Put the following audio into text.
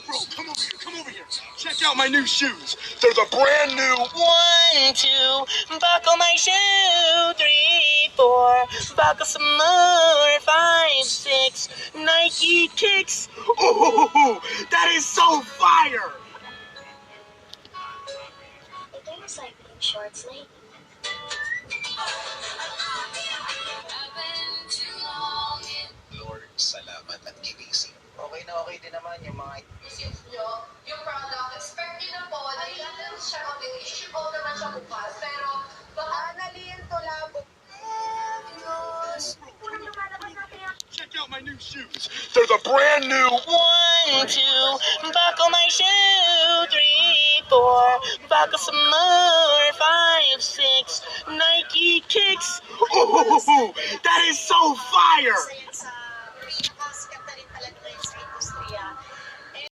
Bro, come over here. Check out my new shoes. They're the brand new 1, 2, buckle my shoe. 3, 4, buckle some more. 5, 6, Nike kicks. Ooh, that is so fire! Ito yung cycling shorts na Lord, salamat at gigising. Okay na okay din naman yung mga Isip nyo, yung product, expect nyo na po na ilan siya kami, i-ship out naman siya bukas, pero baka naliyan to labo. Check out my new shoes. They're the brand new 1, 2, buckle my shoe. 3, 4, buckle some more. 5, 6, Nike kicks. Ooh, that is so fire!